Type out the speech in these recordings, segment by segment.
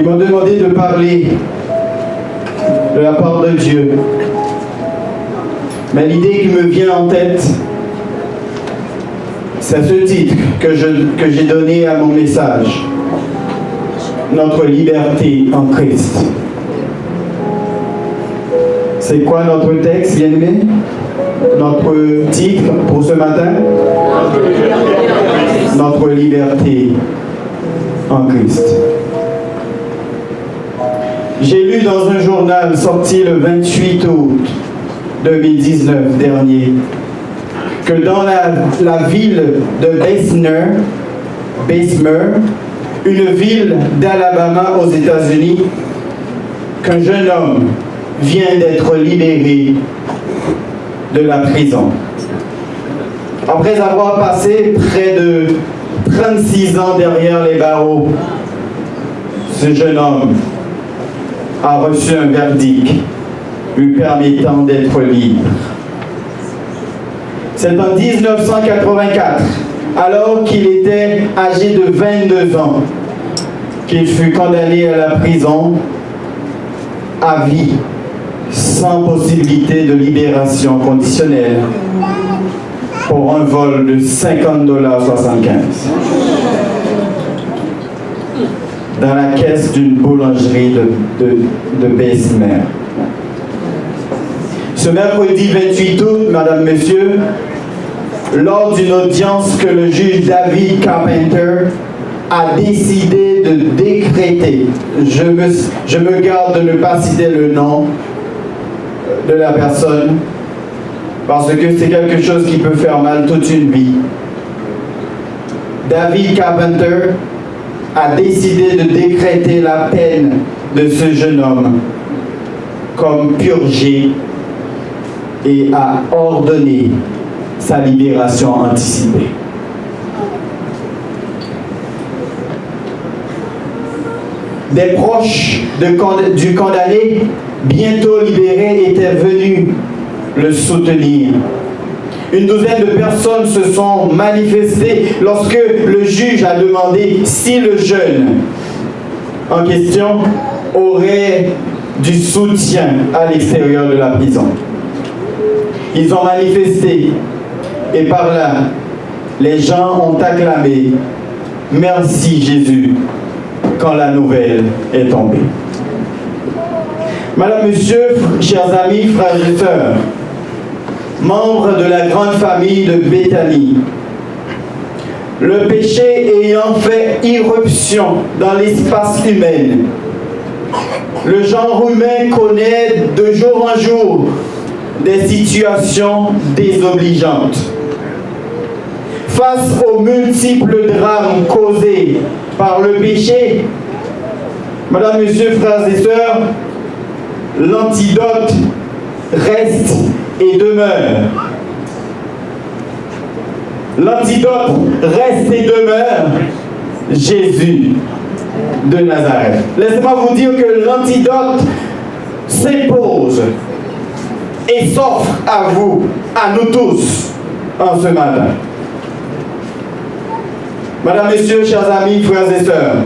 Ils m'ont demandé de parler de la part de Dieu. Mais l'idée qui me vient en tête, c'est ce titre que j'ai donné à mon message. Notre liberté en Christ. C'est quoi notre texte, bien-aimé? Notre titre pour ce matin? Notre liberté en Christ. J'ai lu dans un journal sorti le 28 août 2019 dernier que dans la ville de Bessemer, une ville d'Alabama aux États-Unis, qu'un jeune homme vient d'être libéré de la prison. Après avoir passé près de 36 ans derrière les barreaux, ce jeune homme a reçu un verdict lui permettant d'être libre. C'est en 1984, alors qu'il était âgé de 22 ans, qu'il fut condamné à la prison à vie, sans possibilité de libération conditionnelle, pour un vol de $50,75 dans la caisse d'une boulangerie de Bessemer. Ce mercredi 28 août, Madame, Monsieur, lors d'une audience que le juge David Carpenter a décidé de décréter, je me garde de ne pas citer le nom de la personne, parce que c'est quelque chose qui peut faire mal toute une vie. David Carpenter a décidé de décréter la peine de ce jeune homme comme purgée et a ordonné sa libération anticipée. Des proches du condamné, bientôt libéré, étaient venus le soutenir. Une douzaine de personnes se sont manifestées lorsque le juge a demandé si le jeune en question aurait du soutien à l'extérieur de la prison. Ils ont manifesté et par là, les gens ont acclamé « Merci Jésus » quand la nouvelle est tombée. Madame, Monsieur, chers amis, frères et sœurs, membres de la grande famille de Béthanie, le péché ayant fait irruption dans l'espace humain, le genre humain connaît de jour en jour des situations désobligeantes. Face aux multiples drames causés par le péché, Madame, Monsieur, frères et sœurs, l'antidote reste et demeure. L'antidote reste et demeure Jésus de Nazareth. Laissez-moi vous dire que l'antidote s'impose et s'offre à vous, à nous tous, en ce matin. Madame, Messieurs, chers amis, frères et sœurs,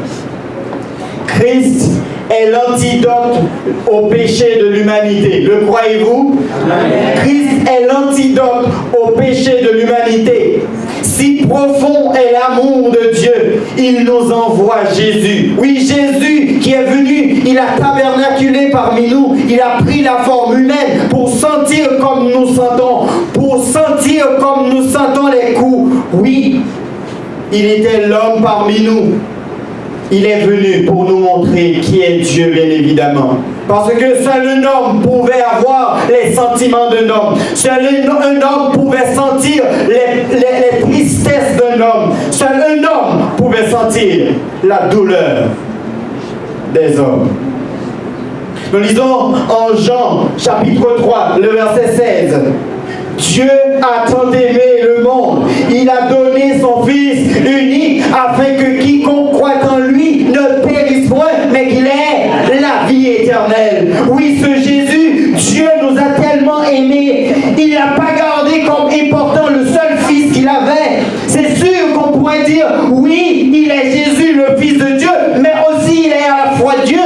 Christ est l'antidote au péché de l'humanité. Le croyez-vous? Christ est l'antidote au péché de l'humanité. Si profond est l'amour de Dieu, il nous envoie Jésus. Oui, Jésus qui est venu, il a tabernaculé parmi nous, il a pris la forme humaine pour sentir comme nous sentons, pour sentir comme nous sentons les coups. Oui, il était l'homme parmi nous. Il est venu pour nous montrer qui est Dieu, bien évidemment. Parce que seul un homme pouvait avoir les sentiments d'un homme. Seul un homme pouvait sentir les tristesses d'un homme. Seul un homme pouvait sentir la douleur des hommes. Nous lisons en Jean, chapitre 3, le verset 16. Dieu a tant aimé le monde, il a donné son Fils unique afin que quiconque croit en lui ne périsse point, mais qu'il ait la vie éternelle. Oui, ce Jésus, Dieu nous a tellement aimés, il n'a pas gardé comme important le seul Fils qu'il avait. C'est sûr qu'on pourrait dire, oui, il est Jésus, le Fils de Dieu, mais aussi il est à la fois Dieu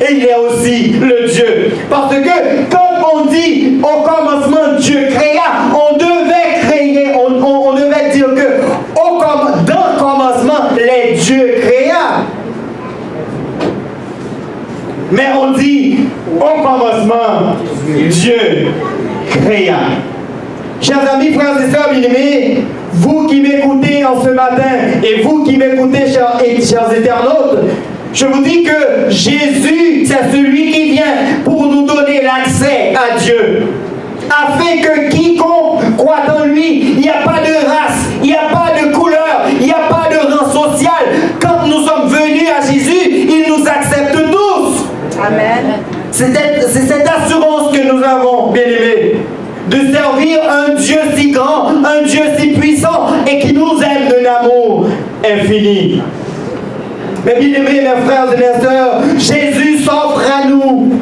et il est aussi le Dieu. Parce que quand on dit au commencement Dieu créa, on devait créer, on devait dire que dans le commencement, les dieux créa. Mais on dit au commencement Dieu créa. Chers amis, frères et sœurs bien-aimés, vous qui m'écoutez en ce matin et vous qui m'écoutez, chers internautes, je vous dis que Jésus, c'est celui qui vient pour nous donner l'accès à Dieu. Afin que quiconque croit en lui, il n'y a pas de race, il n'y a pas de couleur, il n'y a pas de rang social. Quand nous sommes venus à Jésus, il nous accepte tous. Amen. C'est cette assurance que nous avons, bien-aimés, de servir un Dieu si grand, un Dieu si puissant et qui nous aime d'un amour infini. Mais bien-aimés, mes frères et mes sœurs, Jésus s'offre à nous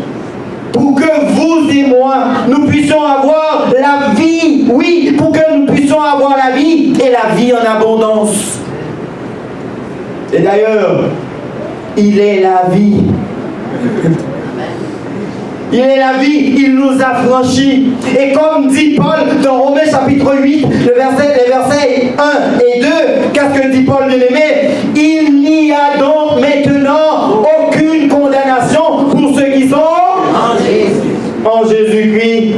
pour que vous et moi, nous puissions avoir la vie. Oui, pour que nous puissions avoir la vie et la vie en abondance. Et d'ailleurs, il est la vie. Il est la vie, il nous a franchis. Et comme dit Paul dans Romains chapitre 8, les versets 1 et 2, qu'est-ce que dit Paul bien-aimé? Il n'y a donc maintenant aucune condamnation pour ceux qui sont en Jésus-Christ.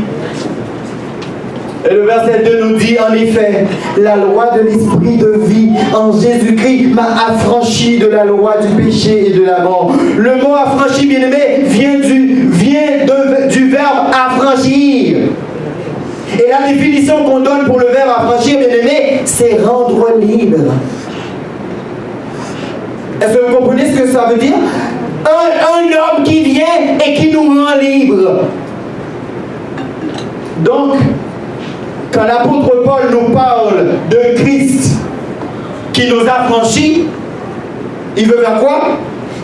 Et le verset 2 nous dit en effet, la loi de l'esprit de vie en Jésus-Christ m'a affranchi de la loi du péché et de la mort. Le mot affranchi, bien-aimé, vient du verbe affranchir. Et la définition qu'on donne pour le verbe affranchir, bien-aimé, c'est rendre libre. Est-ce que vous comprenez ce que ça veut dire? Un homme qui vient et qui nous rend libres. Donc, quand l'apôtre Paul nous parle de Christ qui nous a franchis, il veut faire quoi?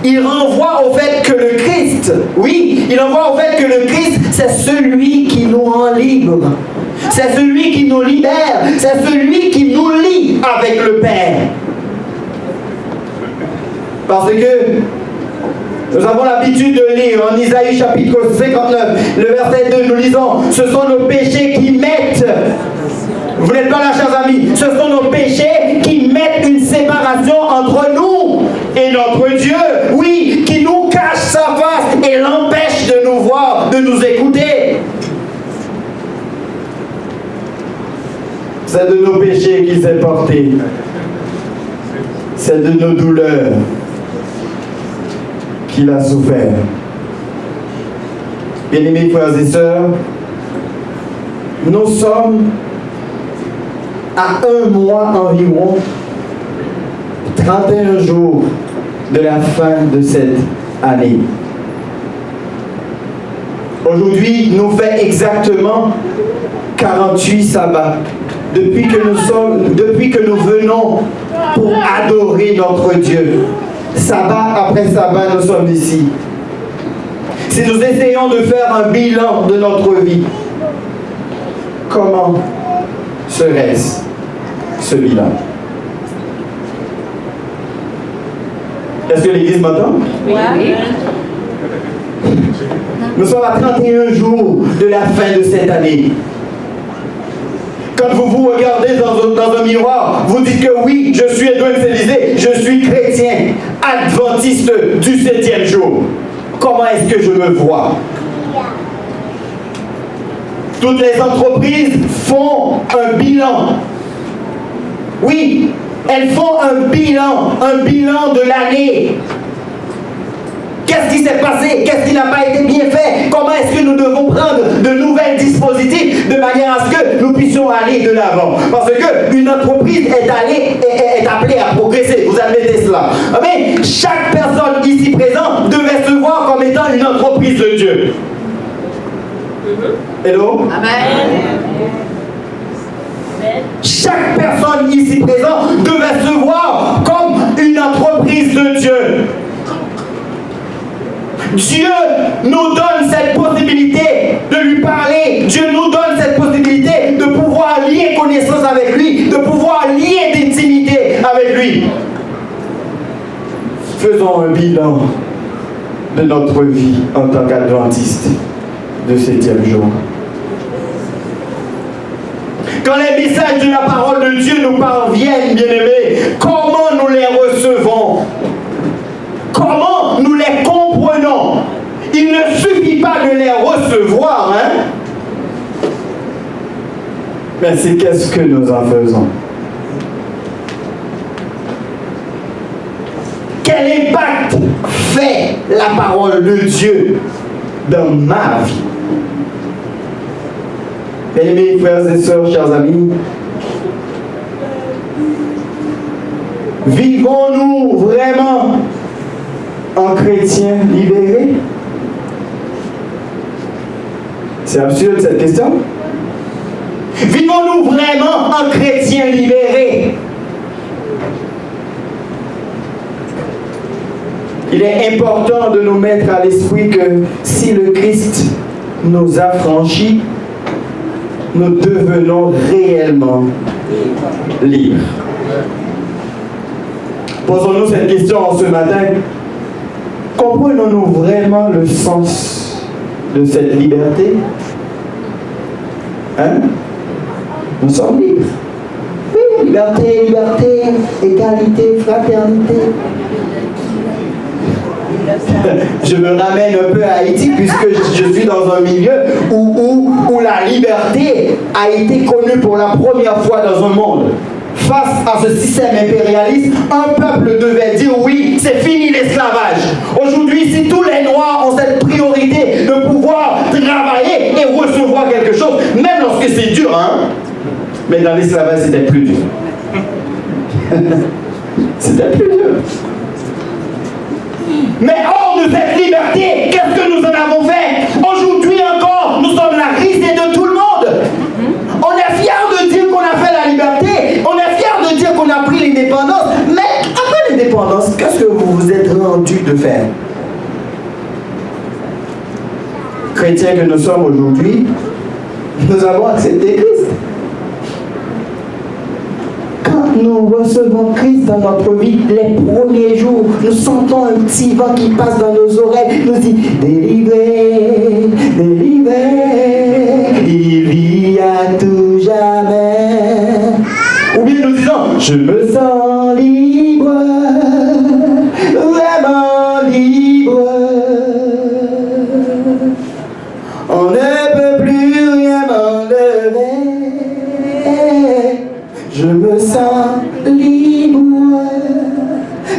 Il renvoie au fait que le Christ, oui, il renvoie au fait que le Christ, c'est celui qui nous rend libres. C'est celui qui nous libère. C'est celui qui nous lie avec le Père. Parce que nous avons l'habitude de lire en Isaïe chapitre 59, le verset 2, nous lisons, ce sont nos péchés qui mettent, vous n'êtes pas là chers amis, ce sont nos péchés qui mettent une séparation entre nous et notre Dieu, oui, qui nous cache sa face et l'empêche de nous voir, de nous écouter. C'est de nos péchés qu'il s'est porté, c'est de nos douleurs qu'il a souffert. Bien-aimés frères et sœurs, nous sommes à 1 mois environ, 31 jours de la fin de cette année. Aujourd'hui, nous fait exactement 48 sabbats depuis que nous venons pour adorer notre Dieu. Sabbat après sabbat, nous sommes ici. Si nous essayons de faire un bilan de notre vie, comment serait-ce ce bilan? Est-ce que l'Église m'entend? Oui. Nous sommes à 31 jours de la fin de cette année. Quand vous vous regardez dans un miroir, vous dites que oui, je suis Edouard Célizé, je suis chrétien, adventiste du 7e jour. Comment est-ce que je me vois? Toutes les entreprises font un bilan. Oui, elles font un bilan de l'année. Qu'est-ce qui s'est passé? Qu'est-ce qui n'a pas été bien fait? Comment est-ce que nous devons prendre de nouvelles dispositifs de manière à ce que nous puissions aller de l'avant? Parce qu'une entreprise est appelée à progresser. Vous admettez cela. Mais chaque personne ici présente devait se voir comme étant une entreprise de Dieu. Hello? Amen. Chaque personne ici présente devait se voir comme une entreprise de Dieu. Dieu nous donne cette possibilité de lui parler. Dieu nous donne cette possibilité de pouvoir lier connaissance avec lui, de pouvoir lier d'intimité avec lui. Faisons un bilan de notre vie en tant qu'adventistes de 7e jour. Quand les messages de la parole de Dieu nous parviennent, bien-aimés, comment nous les recevons? Comment nous les comprenons? Il ne suffit pas de les recevoir, hein? Mais c'est qu'est-ce que nous en faisons? Quel impact fait la parole de Dieu dans ma vie? Bien-aimés frères et sœurs, chers amis, vivons-nous vraiment en chrétiens libérés? C'est absurde cette question. Vivons-nous vraiment en chrétiens libérés? Il est important de nous mettre à l'esprit que si le Christ nous a franchis, nous devenons réellement libres. Posons-nous cette question ce matin. Comprenons-nous vraiment le sens de cette liberté? Hein? Nous sommes libres. Oui, liberté, liberté, égalité, fraternité. Je me ramène un peu à Haïti puisque je suis dans un milieu où la liberté a été connue pour la première fois dans un monde. Face à ce système impérialiste, un peuple devait dire oui, c'est fini l'esclavage. Aujourd'hui, si tous les Noirs ont cette priorité de pouvoir travailler et recevoir quelque chose, même lorsque c'est dur, hein, mais dans l'esclavage, c'était plus dur. C'était plus dur. Mais hors de cette liberté, qu'est-ce que nous en avons fait? Aujourd'hui encore, nous sommes la risée de tout le monde. On est fiers de dire qu'on a fait la liberté, on est fiers de dire qu'on a pris l'indépendance, mais après l'indépendance, qu'est-ce que vous vous êtes rendu de faire? Chrétiens que nous sommes aujourd'hui, nous avons accepté Christ. Quand nous recevons Christ dans notre vie, les premiers jours, nous sentons un petit vent qui passe dans nos oreilles, nous dit délivré, délivré, il vit à tout jamais. Ou bien nous disons, je me sens libre, vraiment libre. On ne peut plus rien m'enlever. Je me sens libre,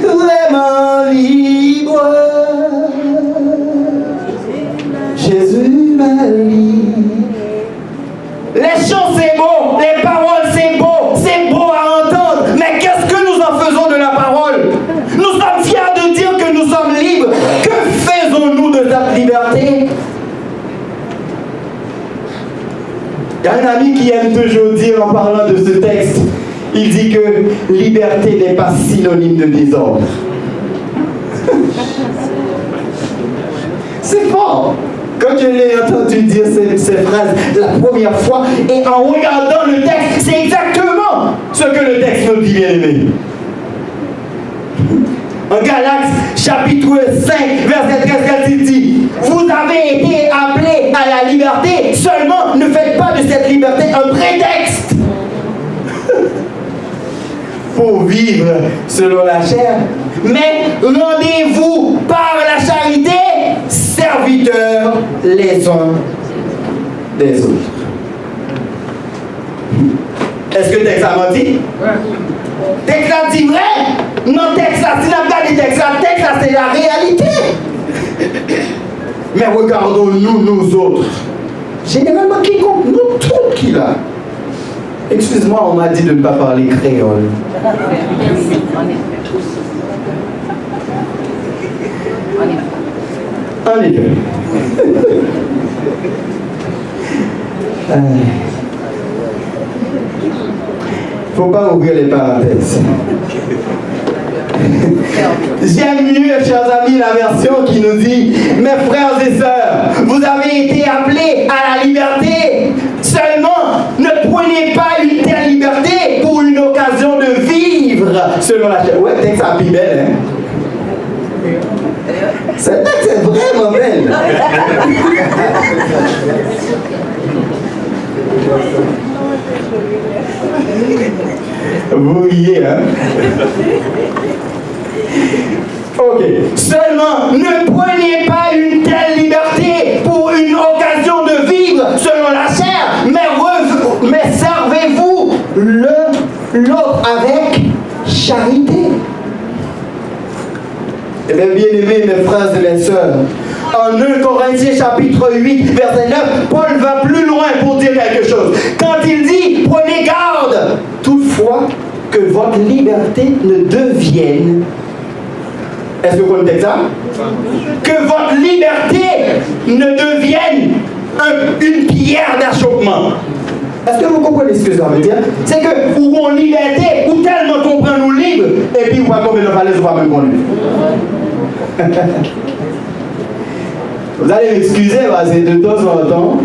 vraiment libre. Jésus m'a libre. Les chants c'est beau, les paroles c'est beau à entendre. Mais qu'est-ce que nous en faisons de la parole? Nous sommes fiers de dire que nous sommes libres. Que faisons-nous de cette liberté? Il y a un ami qui aime toujours dire en parlant de ce texte, il dit que liberté n'est pas synonyme de désordre. C'est fort. Quand je l'ai entendu dire ces phrases la première fois, et en regardant le texte, c'est exactement ce que le texte nous dit, bien aimé. En Galates, chapitre 5, verset 13, il dit, vous avez été appelés à la liberté, seulement ne faites pas de cette liberté un prétexte pour vivre selon la chair, mais rendez-vous par la charité, serviteurs les uns des autres. Est-ce que le texte a menti? Texte là dit vrai? Non, texte là, si n'a pas dit texte là, c'est la réalité. Mais regardons-nous, nous autres. Généralement, quiconque, nous tous qui là. Excuse-moi, on m'a dit de ne pas parler créole. En effet. Faut pas ouvrir les parenthèses. J'aime mieux, chers amis, la version qui nous dit, mes frères et sœurs, vous avez été appelés à la liberté. Seulement, ne prenez pas une telle liberté pour une occasion de vivre selon la chair. Ouais, texte à Bible, hein? Cette texte est vraiment belle. Vous riez, hein? Ok. Seulement, ne prenez pas une telle liberté pour une occasion de vivre selon la chair, mais servez-vous l'autre avec charité. Eh bien, bien-aimés, mes frères et mes sœurs, en 1 Corinthiens chapitre 8, verset 9, Paul va plus loin pour dire quelque chose. Quand il dit, prenez garde, toutefois, que votre liberté ne devienne... Est-ce que vous connaissez ça? Que votre liberté ne devienne une pierre d'achoppement. Est-ce que vous comprenez ce que ça veut dire? C'est que ou on liberté, ou tellement qu'on prend nous libres, et puis on va tomber dans la falaise, on va même conduire. Vous allez m'excuser parce que de temps en temps,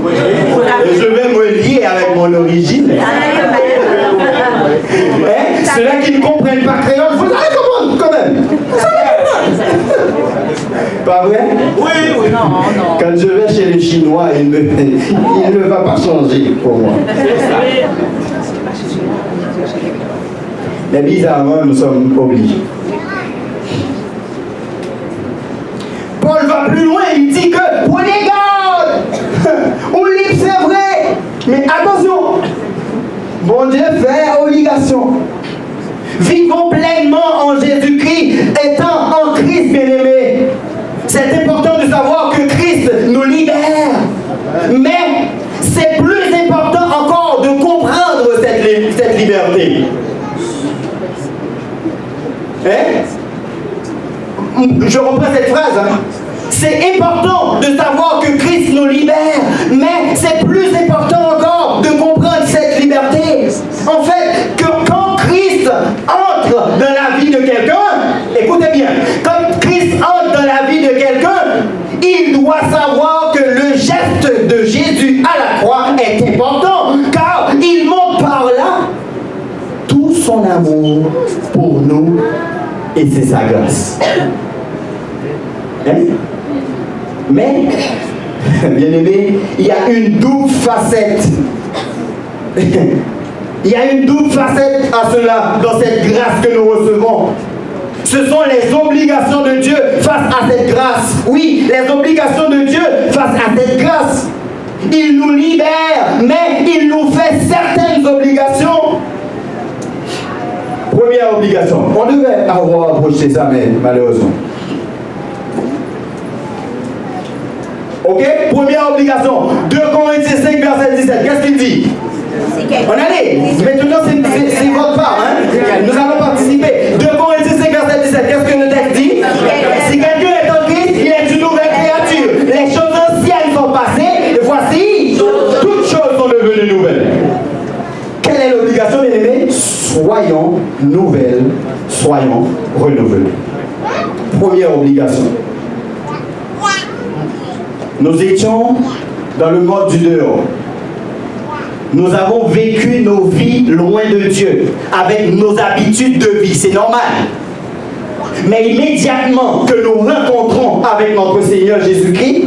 je vais me lier avec mon origine. Hein? Ceux-là qui ne comprennent pas créole, vous allez comprendre quand même. Vous allez comprendre. Pas vrai? Oui, oui. Non, non. Quand je vais chez les Chinois, il ne va pas changer pour moi. Mais bizarrement, nous sommes obligés. Paul va plus loin, il dit que prenez garde. On libre, c'est vrai. Mais attention, bon Dieu fait obligation. Vivons pleinement en Jésus-Christ, étant en Christ, bien-aimés. C'est important de savoir que Christ nous libère. Mais c'est plus important encore de comprendre cette liberté. Hein? Je reprends cette phrase. Hein? C'est important de savoir que Christ nous libère, mais c'est plus important encore de comprendre cette liberté. En fait, que quand Christ entre dans la vie de quelqu'un, écoutez bien, quand Christ entre dans la vie de quelqu'un, il doit savoir que le geste de Jésus à la croix est important, car il montre par là tout son amour pour nous et c'est sa grâce. Hein? Mais, bien aimé, il y a une double facette. Il y a une double facette à cela, dans cette grâce que nous recevons. Ce sont les obligations de Dieu face à cette grâce. Oui, les obligations de Dieu face à cette grâce. Il nous libère, mais il nous fait certaines obligations. Première obligation. On devait avoir approché ça, mais malheureusement. Ok? Première obligation. 2 Corinthiens 5, verset 17. Qu'est-ce qu'il dit? On allait. Maintenant, c'est votre part. Hein? Nous allons participer. 2 Corinthiens 5, verset 17. Qu'est-ce que le texte dit? Si quelqu'un est en Christ, il est une nouvelle créature. Les choses anciennes sont passées. Et voici, toutes choses sont devenues nouvelles. Quelle est l'obligation, bien aimés? Soyons nouvelles, soyons renouvelés. Première obligation. Nous étions dans le mode du dehors. Nous avons vécu nos vies loin de Dieu, avec nos habitudes de vie, c'est normal. Mais immédiatement que nous rencontrons avec notre Seigneur Jésus-Christ,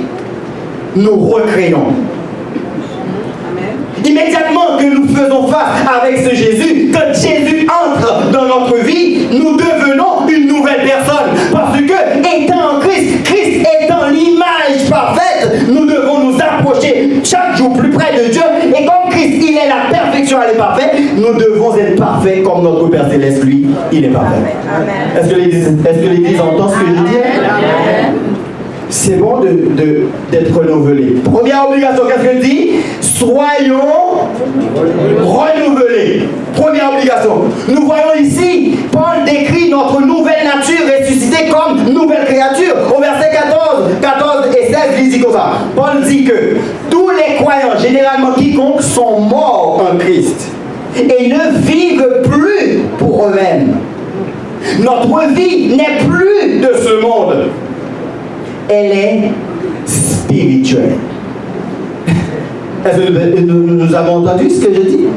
nous recréons. Immédiatement que nous faisons face avec ce Jésus, quand Jésus entre dans notre vie, nous devenons une nouvelle personne. Parce que, étant en Christ, Christ étant l'image parfaite, nous devons nous approcher chaque jour plus près de Dieu. Et comme Christ, il est la perfection, elle est parfaite, nous devons être parfaits comme notre Père Céleste, lui, il est parfait. Est-ce que l'Église entend ce que je dis? Amen. C'est bon d'être renouvelé. Première obligation, qu'est-ce qu'elle dit? Soyons renouvelés. Première obligation. Nous voyons ici, Paul décrit notre nouvelle nature ressuscitée comme nouvelle créature. Au verset 14 et 16, il dit comme ça. Paul dit que tous les croyants, généralement quiconque, sont morts en Christ et ne vivent plus pour eux-mêmes. Notre vie n'est plus de ce monde. Elle est spirituelle. Est-ce que nous avons entendu ce que je dis?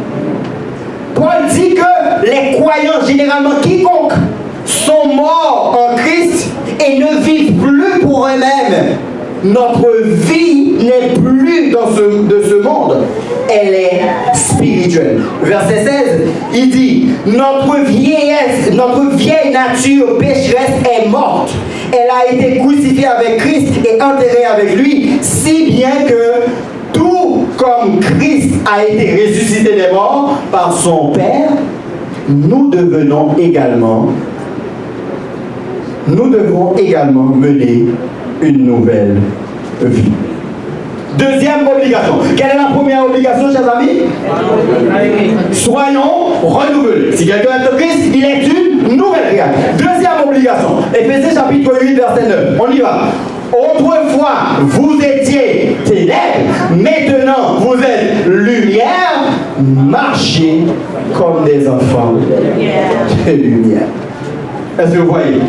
Paul dit que les croyants, généralement quiconque, sont morts en Christ et ne vivent plus nous-mêmes, notre vie n'est plus de ce monde, elle est spirituelle. Verset 16, il dit, notre vieille nature pécheresse est morte. Elle a été crucifiée avec Christ et enterrée avec lui, si bien que tout comme Christ a été ressuscité des morts par son Père, nous devons également mener une nouvelle vie. Deuxième obligation. Quelle est la première obligation, chers amis? Soyons renouvelés. Si quelqu'un est de Christ, il est une nouvelle créature. Deuxième obligation. Éphésiens chapitre 8, verset 9. On y va. Autrefois, vous étiez ténèbres, maintenant vous êtes lumière, marchez comme des enfants de lumière. Est-ce que vous voyez?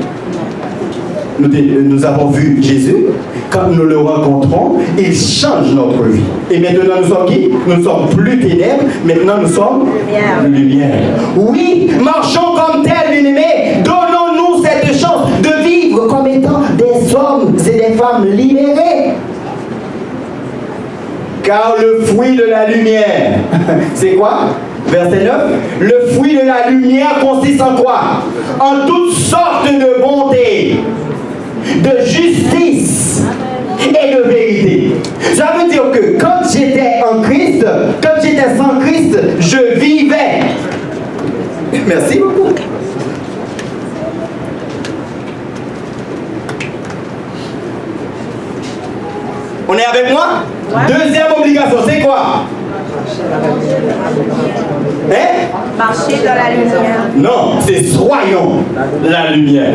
Nous avons vu Jésus, quand nous le rencontrons, il change notre vie. Et maintenant nous sommes qui? Nous ne sommes plus ténèbres, maintenant nous sommes lumière. Oui, marchons comme tels, bien-aimés, donnons-nous cette chance de vivre comme étant des hommes et des femmes libérés. Car le fruit de la lumière, c'est quoi? Verset 9, le fruit de la lumière consiste en quoi? En toutes sortes de bonté, de justice et de vérité. Ça veut dire que quand j'étais en Christ, quand j'étais sans Christ, je vivais. Merci beaucoup. On est avec moi? Ouais. Deuxième obligation, c'est quoi? Marcher dans la lumière. Non, c'est soyons la lumière.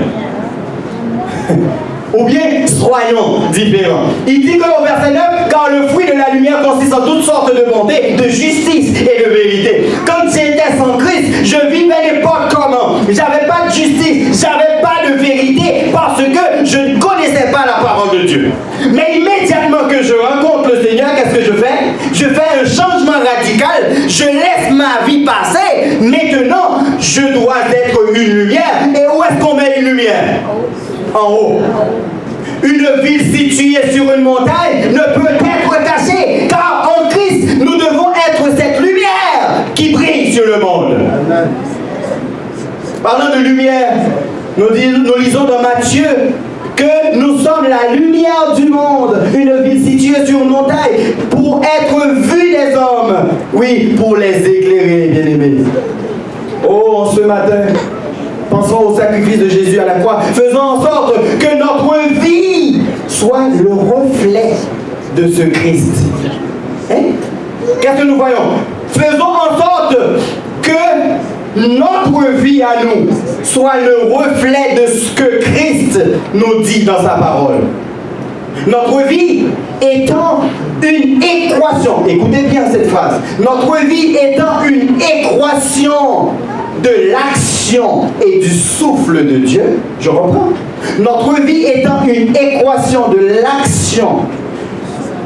Ou bien soyons différents. Il dit que au verset 9, car le fruit de la lumière consiste en toutes sortes de bonté, de justice et de vérité. Quand j'étais sans Christ, je vivais n'importe comment. J'avais pas de justice, j'avais pas de vérité parce que je ne connaissais pas la parole de Dieu. Mais immédiatement que je rencontre le Seigneur, qu'est-ce que je fais? Je fais un changement radical, je laisse ma vie passer. Maintenant, je dois être une lumière. Et où est-ce qu'on met une lumière? En haut. Une ville située sur une montagne ne peut être cachée, car en Christ, nous devons être cette lumière qui brille sur le monde. Parlant de lumière, nous lisons dans Matthieu que nous sommes la lumière du monde, une ville située sur une montagne, pour être vue des hommes, oui, pour les éclairer, bien-aimés. Oh, ce matin, pensons au sacrifice de Jésus à la croix. Faisons en sorte que notre vie soit le reflet de ce Christ. Hein? Qu'est-ce que nous voyons? Faisons en sorte que notre vie à nous soit le reflet de ce que Christ nous dit dans sa parole. Notre vie étant une équation, écoutez bien cette phrase, notre vie étant une équation de l'action et du souffle de Dieu, je reprends. Notre vie étant une équation de l'action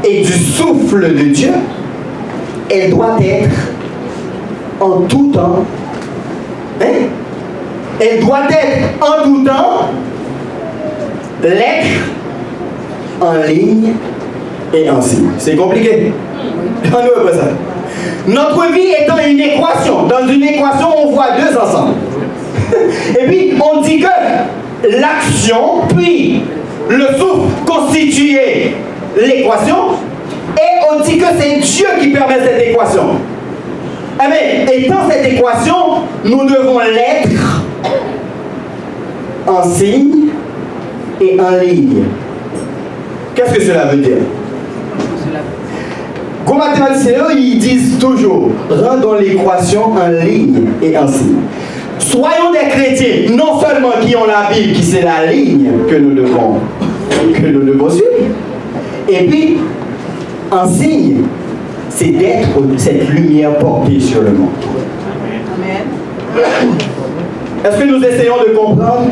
et du souffle de Dieu, elle doit être en tout temps. Hein? Elle doit être en tout temps l'être en ligne et en signe. C'est compliqué. On voit ça. Notre vie étant une équation. Dans une équation, on voit deux ensemble. Et puis, on dit que l'action, puis le souffle constituait l'équation. Et on dit que c'est Dieu qui permet cette équation. Mais étant cette équation, nous devons l'être en signe et en ligne. Qu'est-ce que cela veut dire? Comme mathématiciens, ils disent toujours, rendons l'équation en ligne et en signe. Soyons des chrétiens, non seulement qui ont la Bible, qui c'est la ligne que nous devons suivre, et puis, en signe, c'est d'être cette lumière portée sur le monde. Amen. Est-ce que nous essayons de comprendre?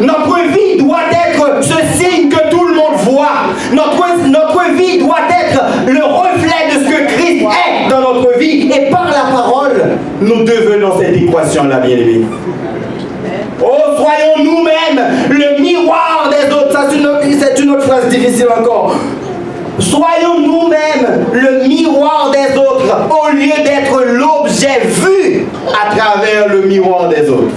Notre vie doit être ce signe que tout le monde voit. Notre vie doit être le reflet de ce que Christ est dans notre vie. Et par la parole, nous devenons cette équation-là, bien-aimés. Oh, soyons nous-mêmes le miroir des autres. Ça, c'est une miroir des autres au lieu d'être l'objet vu à travers le miroir des autres.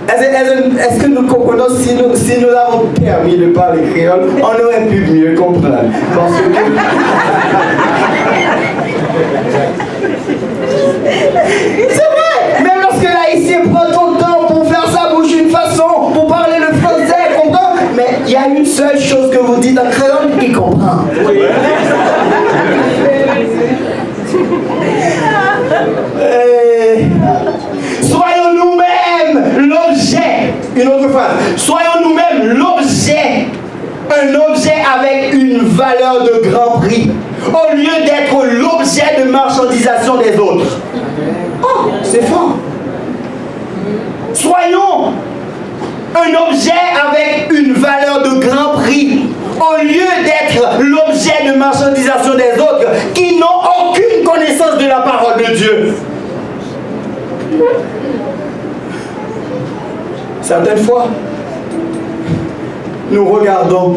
Est-ce que nous comprenons, si nous avons permis de parler créole, on aurait pu mieux comprendre. Parce que... C'est vrai! Même lorsque l'haïtien prend ton temps pour faire sa bouche d'une façon, pour parler le français, comprend? Mais il y a une seule chose que vous dites en créole, il comprend. Soyons nous-mêmes l'objet. Une autre phrase. Soyons nous-mêmes l'objet. Un objet avec une valeur de grand prix. Au lieu d'être l'objet de marchandisation des autres. Oh, c'est fort. Soyons un objet avec une valeur de grand prix. Au lieu d'être l'objet de marchandisation des autres qui n'ont aucune connaissance de la parole de Dieu. Certaines fois, nous regardons.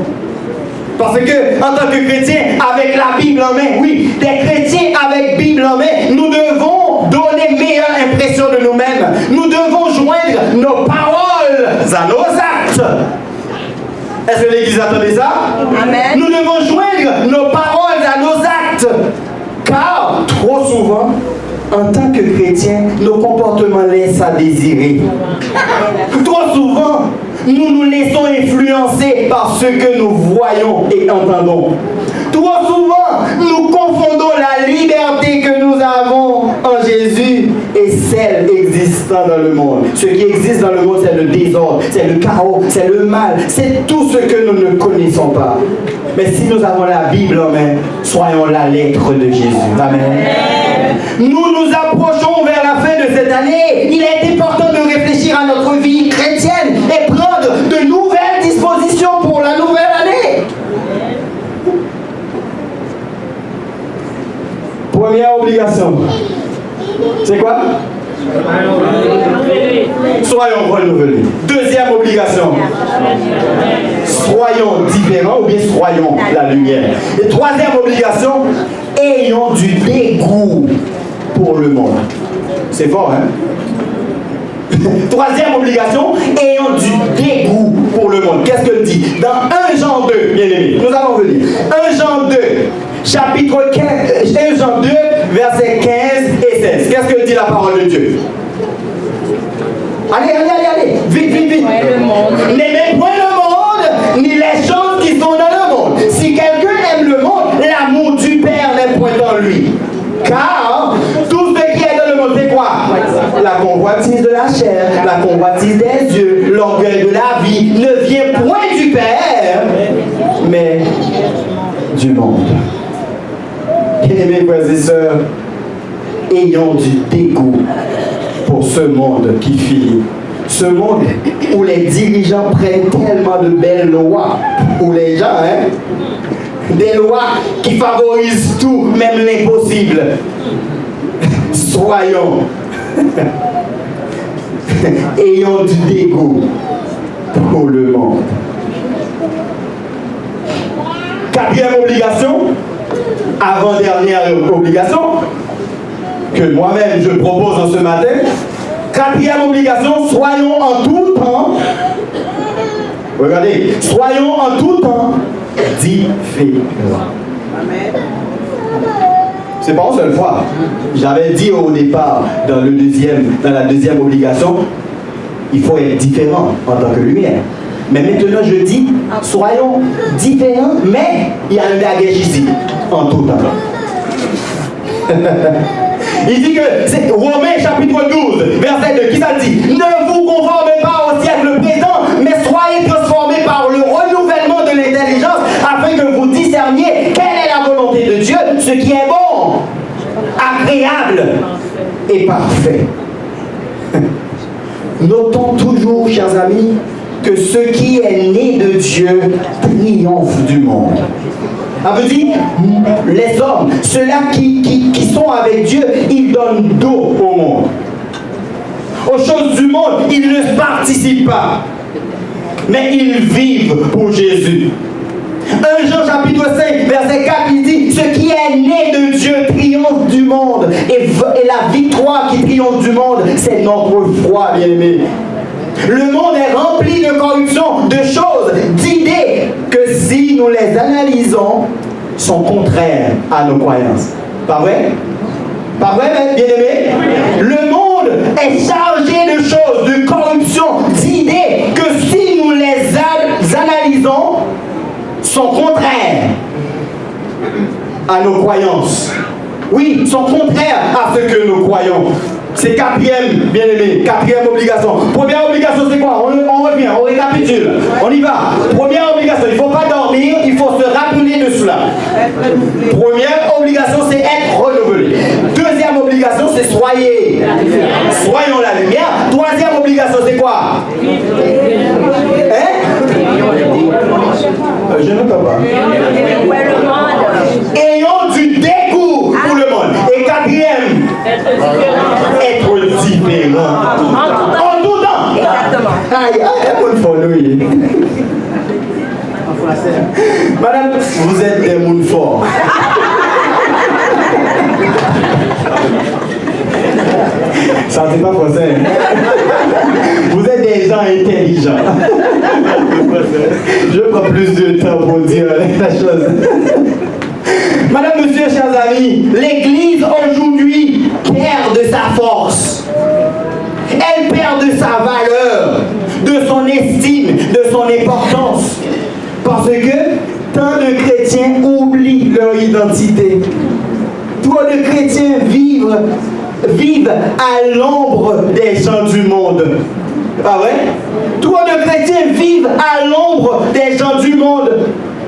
Parce que, en tant que chrétiens, avec la Bible en main, oui, des chrétiens avec Bible en main, nous devons donner meilleure impression de nous-mêmes. Nous devons joindre nos paroles à nos actes. Est-ce que l'Église attendait ça? Amen. Nous devons joindre nos paroles à nos actes. Car, trop souvent, en tant que chrétiens, nos comportements laissent à désirer. Trop souvent, nous nous laissons influencer par ce que nous voyons et entendons. Trop souvent, nous confondons la liberté que nous avons en Jésus et celle existant dans le monde. Ce qui existe dans le monde, c'est le désordre, c'est le chaos, c'est le mal, c'est tout ce que nous ne connaissons pas. Mais si nous avons la Bible en main, soyons la lettre de Jésus. Amen. Nous nous approchons vers la fin de cette année. Il est important de réfléchir à notre vie chrétienne et prendre de nouvelles dispositions pour la nouvelle année. Première obligation. C'est quoi? Soyons renouvelés. Deuxième obligation. Soyons différents ou bien soyons la lumière. Et troisième obligation, ayons du dégoût pour le monde. C'est fort, hein? Troisième obligation, ayons du dégoût pour le monde. Qu'est-ce que dit? Dans 1 Jean 2, bien aimé, nous allons venir. 1 Jean 2, chapitre 15, 1 Jean 2, versets 15 et 16. Qu'est-ce que dit la parole de Dieu? Allez, vite. N'aimez point le monde, ni les choses qui sont dans le monde. Si quelqu'un aime le monde, l'amour du Père n'est point en lui. Car tout ce qui est dans le monde, c'est quoi? La convoitise de la chair, la convoitise des yeux, l'orgueil de la vie ne vient point du Père, mais du monde. Bien-aimés frères et sœurs, ayons du dégoût pour ce monde qui finit. Ce monde où les dirigeants prennent tellement de belles lois, où les gens, des lois qui favorisent tout, même l'impossible. Soyons, ayons du dégoût pour le monde. Quatrième obligation, avant-dernière obligation, que moi-même je propose en ce matin. Quatrième obligation, soyons en tout temps, regardez, soyons en tout temps différents. Amen. C'est pas une seule fois. J'avais dit au départ, dans la deuxième obligation, il faut être différent en tant que lumière. Mais maintenant je dis, soyons différents, mais il y a un bagage ici, en tout temps. Il dit que c'est Romains chapitre 12, verset 2, qui ça dit? Ne vous conformez pas au siècle présent, mais soyez transformés par le renouvellement de l'intelligence, afin que vous discerniez quelle est la volonté de Dieu, ce qui est bon, agréable et parfait. Notons toujours, chers amis, que ce qui est né de Dieu triomphe du monde. Ça veut dire, les hommes, ceux-là qui sont avec Dieu, ils donnent dos au monde. Aux choses du monde, ils ne participent pas. Mais ils vivent pour Jésus. 1 Jean chapitre 5, verset 4, il dit, ce qui est né de Dieu triomphe du monde. Et la victoire qui triomphe du monde, c'est notre foi, bien-aimé. Le monde est rempli de corruption, de choses, d'idées que si nous les analysons, sont contraires à nos croyances. Pas vrai? Pas vrai, bien-aimé? Le monde est chargé de choses, de corruption, d'idées que si nous les analysons, sont contraires à nos croyances. Oui, sont contraires à ce que nous croyons. C'est quatrième, bien-aimé, quatrième obligation. Première obligation, c'est quoi? On revient, on récapitule. On y va. Première obligation, il ne faut pas dormir, il faut se rappeler de cela. Première obligation, c'est être renouvelé. Deuxième obligation, c'est soyons la lumière. Troisième obligation, c'est quoi? Hein? Je ne peux pas. Ayons du dégoût pour le monde. Et quatrième, être différent. En tout temps. Exactement. Aïe, aïe, aïe, madame, vous êtes des mouns forts. Ça, c'est pas français. Vous êtes des gens intelligents. Je prends plus de temps pour dire la chose. Madame, monsieur, chers amis, l'Église aujourd'hui perd de sa force. Elle perd de sa valeur, de son estime, de son importance. Parce que tant de chrétiens oublient leur identité. Trop de chrétiens vivent à l'ombre des gens du monde. Pas vrai? Trop de chrétiens vivent à l'ombre des gens du monde.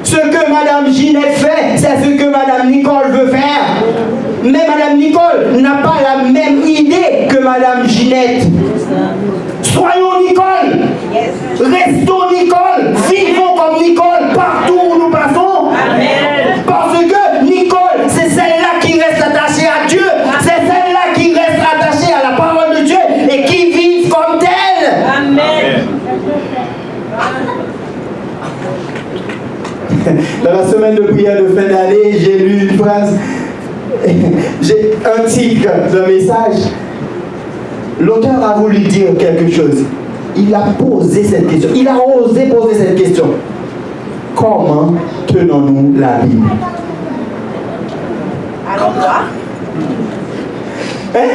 Ce que Madame Ginette fait, c'est ce que Madame Nicole veut faire. Mais Madame Nicole n'a pas la même idée que Madame Ginette. Soyons Nicole. Restons Nicole. Vivons comme Nicole partout où nous passons. Amen. Parce que Nicole, c'est celle-là qui reste attachée à Dieu. C'est celle-là qui reste attachée à la parole de Dieu et qui vit comme telle. Amen. Dans la semaine de prière de fin d'année, j'ai lu une phrase, j'ai un titre d'un message. L'auteur a voulu dire quelque chose. Il a posé cette question. Il a osé poser cette question. Comment tenons-nous la Bible? Alors quoi? Hein?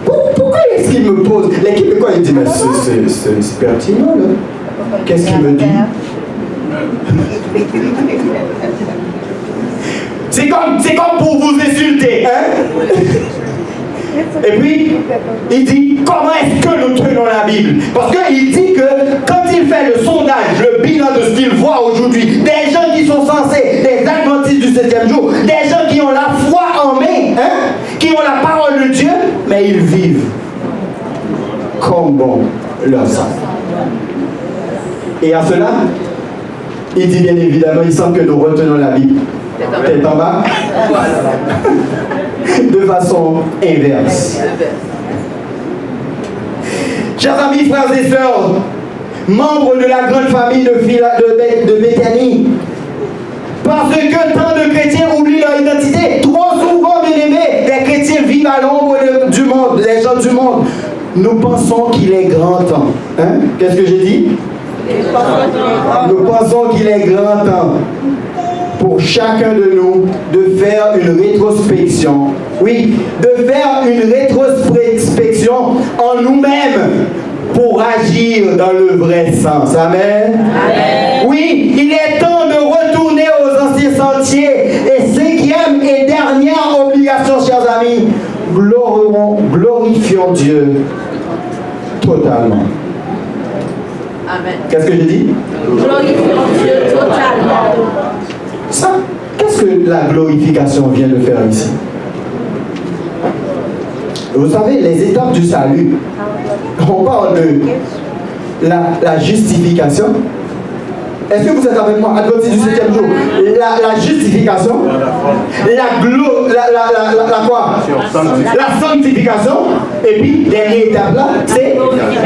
Pourquoi est-ce qu'il me pose? L'équipe, quoi, il dit, mais c'est pertinent, là. Qu'est-ce qu'il me dit? C'est comme pour vous insulter, hein? Et puis, il dit, comment est-ce que nous tenons la Bible? Parce qu'il dit que quand il fait le sondage, le bilan de ce qu'il voit aujourd'hui, des gens qui sont censés, des adventistes du 7e jour, des gens qui ont la foi en main, hein? Qui ont la parole de Dieu, mais ils vivent comme bon leur sang. Et à cela, il dit bien évidemment, il semble que nous retenons la Bible. Tête en bas. De façon inverse. Chers amis, frères et sœurs, membres de la grande famille de Béthanie, parce que tant de chrétiens oublient leur identité, trop souvent, bien aimés, les chrétiens vivent à l'ombre du monde, les gens du monde. Nous pensons qu'il est grand temps. Hein? Qu'est-ce que j'ai dit? Nous pensons qu'il est grand temps pour chacun de nous de faire une rétrospection. Oui, de faire une rétrospection en nous-mêmes pour agir dans le vrai sens. Amen. Amen. Oui, il est temps de retourner aux anciens sentiers. Et cinquième et dernière obligation, chers amis, glorifions Dieu totalement. Amen. Qu'est-ce que j'ai dit? Glorifions Dieu totalement. Ça, qu'est-ce que la glorification vient de faire ici? Vous savez, les étapes du salut, on parle de la justification. Est-ce que vous êtes avec moi? Adventiste du 7e jour. La justification. Quoi? La sanctification. Et puis, dernière étape là, c'est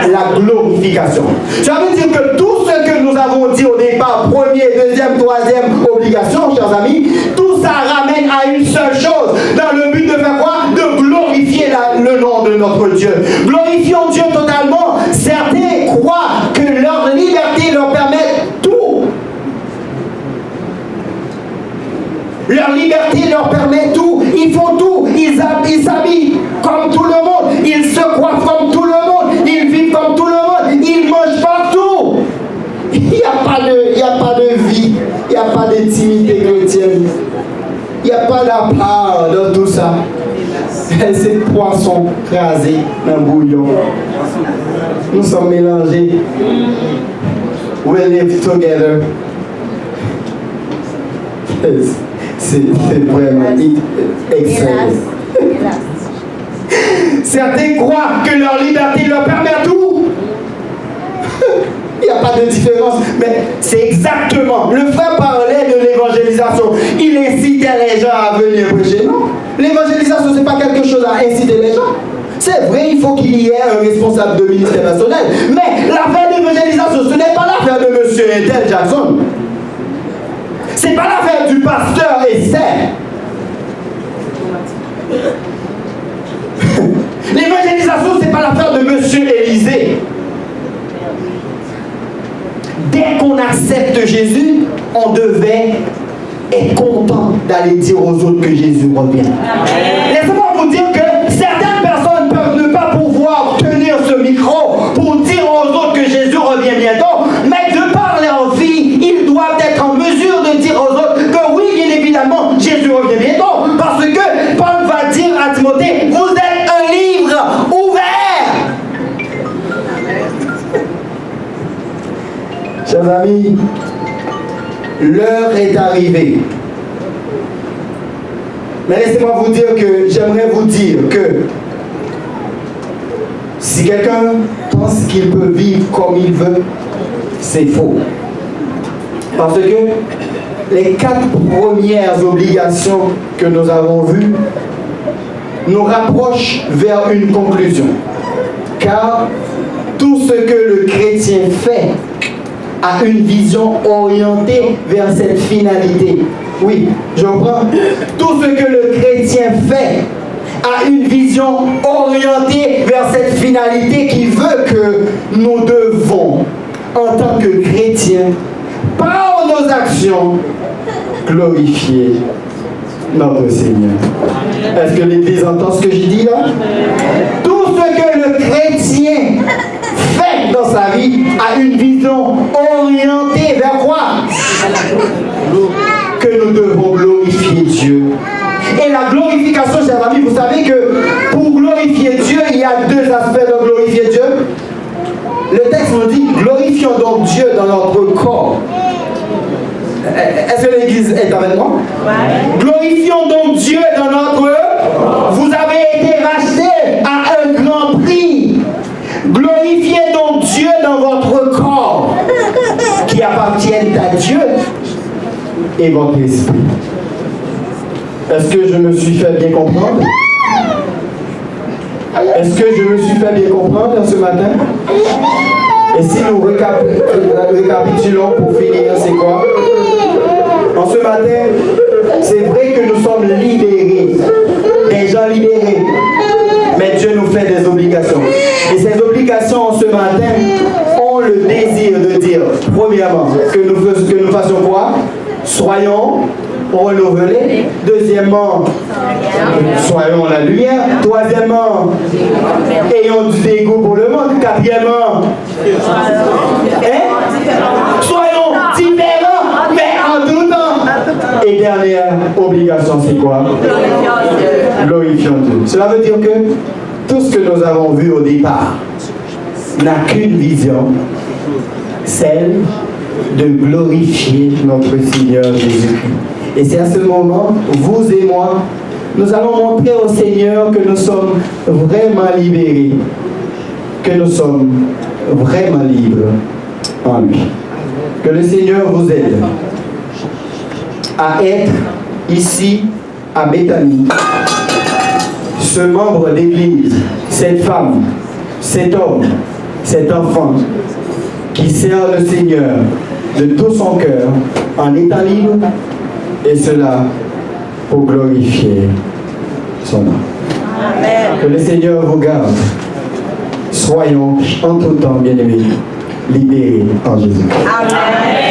la glorification. Ça veut dire que tout ce que nous nous avons dit au départ, première, deuxième, troisième obligation, chers amis, tout ça ramène à une seule chose, dans le but de faire quoi? De glorifier le nom de notre Dieu. Glorifions Dieu totalement. Certains croient que leur liberté leur permet tout. Leur liberté leur permet tout. Ils font tout. Ils s'habillent comme tout le monde. Ils se coiffent comme tout le monde. Ils vivent comme tout le monde. Ils mangent partout. Il n'y a pas de vie. Il n'y a pas d'intimité chrétienne. Il n'y a pas d'appart dans tout ça. C'est poisson crasé dans le bouillon. Nous sommes mélangés. We live together. C'est vraiment excellent. Certains croient que leur liberté leur permet tout. Il n'y a pas de différence, mais c'est exactement. Le frère parlait de l'évangélisation. Il incitait les gens à venir prêcher. Non, l'évangélisation, ce n'est pas quelque chose à inciter les gens. C'est vrai, il faut qu'il y ait un responsable de ministère personnel. Mais l'affaire d'évangélisation, ce n'est pas l'affaire de M. Intel Jackson. Ce n'est pas l'affaire du pasteur Esther. L'évangélisation, ce n'est pas l'affaire de M. Élisée. Dès qu'on accepte Jésus, on devait être content d'aller dire aux autres que Jésus revient. Laissez-moi vous dire que certaines personnes peuvent ne pas pouvoir tenir ce micro pour dire aux autres que Jésus revient bientôt, mais de par leur vie, ils doivent être en mesure de dire aux autres que oui, bien évidemment, Jésus revient bientôt, parce que Paul va dire à Timothée, vous êtes un livre ouvert. Chers amis, l'heure est arrivée. Mais laissez-moi vous dire que j'aimerais vous dire que si quelqu'un pense qu'il peut vivre comme il veut, c'est faux. Parce que les 4 premières obligations que nous avons vues nous rapprochent vers une conclusion. Car tout ce que le chrétien fait a une vision orientée vers cette finalité. Oui, je reprends. Tout ce que le chrétien fait a une vision orientée vers cette finalité qui veut que nous devons, en tant que chrétiens, par nos actions, glorifier notre Seigneur. Est-ce que l'Église entend ce que je dis là? Tout ce que le chrétien fait dans sa vie a une vision orientée vers quoi? Que nous devons glorifier Dieu. Et la glorification, chers amis, vous savez que pour glorifier Dieu, il y a 2 aspects de glorifier Dieu. Le texte nous dit, glorifions donc Dieu dans notre corps. Est-ce que l'Église est avec moi? Ouais. Glorifions donc Dieu dans notre... Vous avez été rachetés à un grand prix. Glorifiez donc Dieu dans votre corps qui appartiennent à Dieu et votre esprit. Est-ce que je me suis fait bien comprendre? Est-ce que je me suis fait bien comprendre ce matin? Et si nous récapitulons pour finir, c'est quoi? En ce matin, c'est vrai que nous sommes libérés, des gens libérés, mais Dieu nous fait des obligations. Et ces obligations en ce matin ont le désir de dire, premièrement, que nous fassions quoi? Soyons renouvelés. Deuxièmement, soyons la lumière. Troisièmement, ayons du dégoût pour le monde. Quatrièmement, soyons différents, mais en tout temps. Et dernière obligation, c'est quoi? Glorifions Dieu. Cela veut dire que tout ce que nous avons vu au départ n'a qu'une vision, celle de glorifier notre Seigneur Jésus-Christ. Et c'est à ce moment, vous et moi, nous allons montrer au Seigneur que nous sommes vraiment libérés, que nous sommes vraiment libres en lui. Que le Seigneur vous aide à être ici à Béthanie, ce membre d'église, cette femme, cet homme cet enfant qui sert le Seigneur de tout son cœur en étant libre, et cela pour glorifier son nom. Amen. Que le Seigneur vous garde. Soyons en tout temps, bien-aimés, libérés en Jésus. Amen.